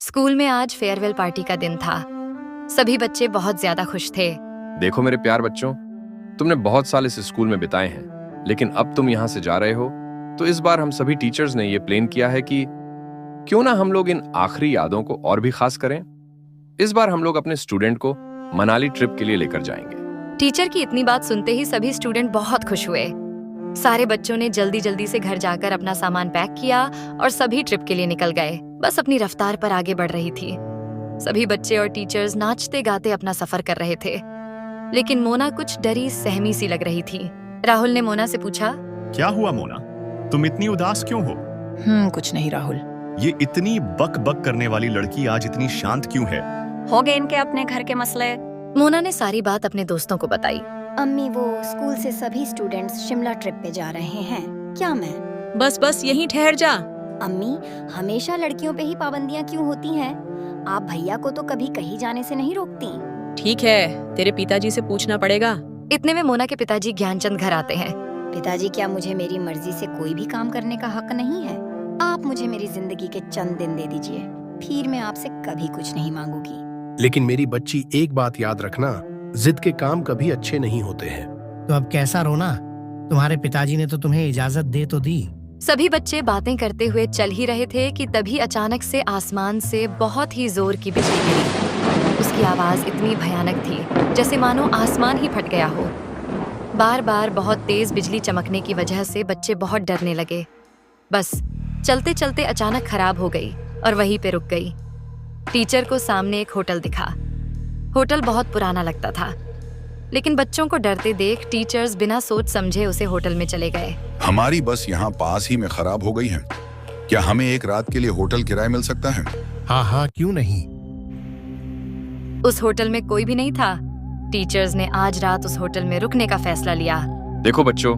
School में आज farewell party का दिन था। सभी बच्चे बहुत ज्यादा खुश थे। देखो मेरे प्यार बच्चों, तुमने बहुत साल इस स्कूल में बिताए हैं, लेकिन अब तुम यहाँ से जा रहे हो, तो इस बार हम सभी टीचर्स ने ये प्लान किया है कि क्यों ना हम लोग इन आखिरी यादों को और भी खास करें। इस बार हम लोग अपने स्टूडेंट को मनाली ट्रिप के लिए लेकर जाएंगे। टीचर की इतनी बात सुनते ही सभी स्टूडेंट बहुत खुश हुए। सारे बच्चों ने जल्दी जल्दी से घर जाकर अपना सामान पैक किया और सभी ट्रिप के लिए निकल गए। बस अपनी रफ्तार पर आगे बढ़ रही थी। सभी बच्चे और टीचर्स नाचते गाते अपना सफर कर रहे थे, लेकिन मोना कुछ डरी सहमी सी लग रही थी। राहुल ने मोना से पूछा, क्या हुआ मोना, तुम इतनी उदास क्यों हो? कुछ नहीं राहुल। ये इतनी बक बक करने वाली लड़की आज इतनी शांत क्यों है? हो गए इनके अपने घर के मसले। मोना ने सारी बात अपने दोस्तों को बताई। अम्मी, वो स्कूल से सभी स्टूडेंट्स शिमला ट्रिप पे जा रहे हैं। क्या मैं? बस यहीं ठहर जा। अम्मी, हमेशा लड़कियों पे ही पाबंदियां क्यों होती हैं? आप भैया को तो कभी कहीं जाने से नहीं रोकती। ठीक है, तेरे पिताजी से पूछना पड़ेगा। इतने में मोना के पिताजी ज्ञानचंद घर आते हैं। पिताजी, क्या मुझे मेरी मर्जी से कोई भी काम करने का हक नहीं है? आप मुझे मेरी जिंदगी के चंद दिन दे दीजिए, फिर मैं आपसे कभी कुछ नहीं मांगूंगी। लेकिन मेरी बच्ची, एक बात याद रखना, जिद के काम कभी अच्छे नहीं होते हैं। तो अब कैसा रोना? तुम्हारे पिताजी ने तो तुम्हें इजाजत दे तो दी। सभी बच्चे बातें करते हुए चल ही रहे थे कि तभी अचानक से आसमान से बहुत ही जोर की बिजली गिरी। उसकी आवाज इतनी भयानक थी जैसे मानो आसमान ही फट गया हो। बार बार बहुत तेज बिजली चमकने की वजह से बच्चे बहुत डरने लगे। बस चलते चलते अचानक खराब हो गई और वहीं पे रुक गई। टीचर को सामने एक होटल दिखा। होटल बहुत पुराना लगता था, लेकिन बच्चों को डरते देख टीचर्स बिना सोच समझे उसे होटल में चले गए। हमारी बस यहाँ पास ही में खराब हो गई है, क्या हमें एक रात के लिए होटल किराए मिल सकता है? हाँ, क्यों नहीं। उस होटल में कोई भी नहीं था। टीचर्स ने आज रात उस होटल में रुकने का फैसला लिया। देखो बच्चों,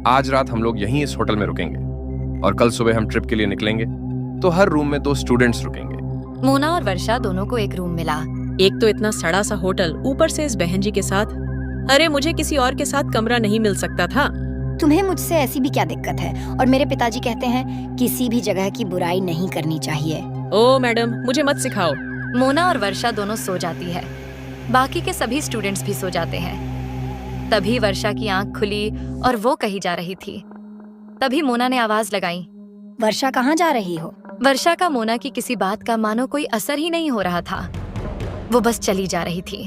आज रात हम लोग यहीं इस होटल में रुकेंगे और कल सुबह हम ट्रिप के लिए निकलेंगे, तो हर रूम में 2 स्टूडेंट्स रुकेंगे। मोना और वर्षा दोनों को एक रूम मिला। एक तो इतना सड़ा सा होटल, ऊपर से इस बहन जी के साथ। अरे मुझे किसी और के साथ कमरा नहीं मिल सकता था? तुम्हें मुझसे ऐसी भी क्या दिक्कत है? और मेरे पिताजी कहते हैं किसी भी जगह की बुराई नहीं करनी चाहिए। ओ मैडम, मुझे मत सिखाओ। मोना और वर्षा दोनों सो जाती है। बाकी के सभी स्टूडेंट्स भी सो जाते हैं। तभी वर्षा की आंख खुली और वो कहीं जा रही थी। तभी मोना ने आवाज लगाई, वर्षा, कहाँ जा रही हो? वर्षा का मोना की किसी बात का मानो कोई असर ही नहीं हो रहा था। वो बस चली जा रही थी,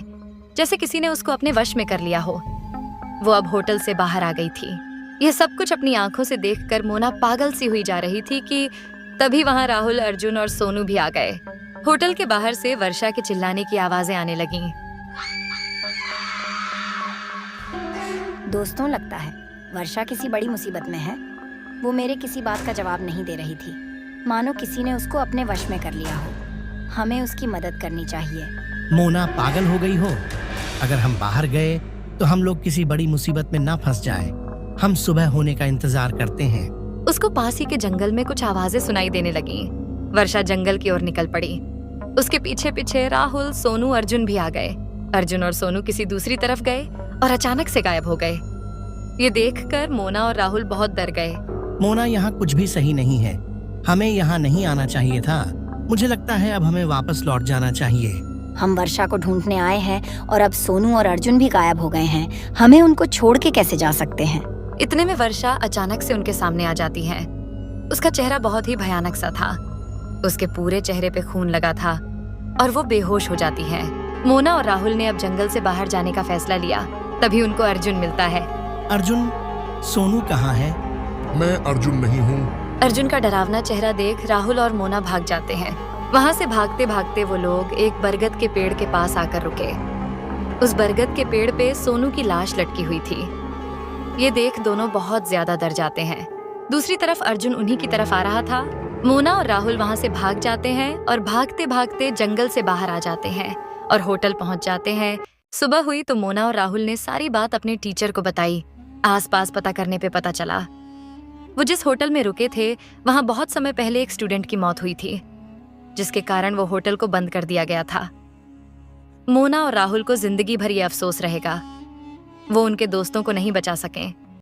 जैसे किसी ने उसको अपने वश में कर लिया हो। वो अब होटल से बाहर आ गई थी। यह सब कुछ अपनी आंखों से देखकर मोना पागल सी हुई जा रही थी कि तभी वहां राहुल, अर्जुन और सोनू भी आ गए। होटल के बाहर से वर्षा के चिल्लाने की आवाजें आने लगीं। दोस्तों, लगता है वर्षा किसी बड़ी मुसीबत में है। वो मेरे किसी बात का जवाब नहीं दे रही थी, मानो किसी ने उसको अपने वश में कर लिया हो। हमें उसकी मदद करनी चाहिए। मोना, पागल हो गई हो? अगर हम बाहर गए तो हम लोग किसी बड़ी मुसीबत में ना फंस जाएं। हम सुबह होने का इंतजार करते हैं। उसको पास ही के जंगल में कुछ आवाजें सुनाई देने लगीं। वर्षा जंगल की ओर निकल पड़ी। उसके पीछे पीछे राहुल, सोनू, अर्जुन भी आ गए। अर्जुन और सोनू किसी दूसरी तरफ गए और अचानक से गायब हो गए। ये देखकर मोना और राहुल बहुत डर गए। मोना, यहाँ कुछ भी सही नहीं है। हमें यहाँ नहीं आना चाहिए था। मुझे लगता है अब हमें वापस लौट जाना चाहिए। हम वर्षा को ढूंढने आए हैं और अब सोनू और अर्जुन भी गायब हो गए हैं। हमें उनको छोड़ के कैसे जा सकते हैं? इतने में वर्षा अचानक से उनके सामने आ जाती है। उसका चेहरा बहुत ही भयानक सा था। उसके पूरे चेहरे पे खून लगा था और वो बेहोश हो जाती है। मोना और राहुल ने अब जंगल से बाहर जाने का फैसला लिया। तभी उनको अर्जुन मिलता है। अर्जुन, सोनू कहाँ है? मैं अर्जुन नहीं हूँ। अर्जुन का डरावना चेहरा देख राहुल और मोना भाग जाते हैं। वहां से भागते भागते वो लोग एक बरगद के पेड़ के पास आकर रुके। उस बरगद के पेड़ पे सोनू की लाश लटकी हुई थी। ये देख दोनों बहुत ज्यादा डर जाते हैं। दूसरी तरफ अर्जुन उन्हीं की तरफ आ रहा था। मोना और राहुल वहां से भाग जाते हैं और भागते भागते जंगल से बाहर आ जाते हैं और होटल पहुंच जाते हैं। सुबह हुई तो मोना और राहुल ने सारी बात अपने टीचर को बताई। आसपास पता करने पे पता चला वो जिस होटल में रुके थे वहां बहुत समय पहले एक स्टूडेंट की मौत हुई थी, जिसके कारण वो होटल को बंद कर दिया गया था। मोना और राहुल को जिंदगी भर ये अफसोस रहेगा, वो उनके दोस्तों को नहीं बचा सके।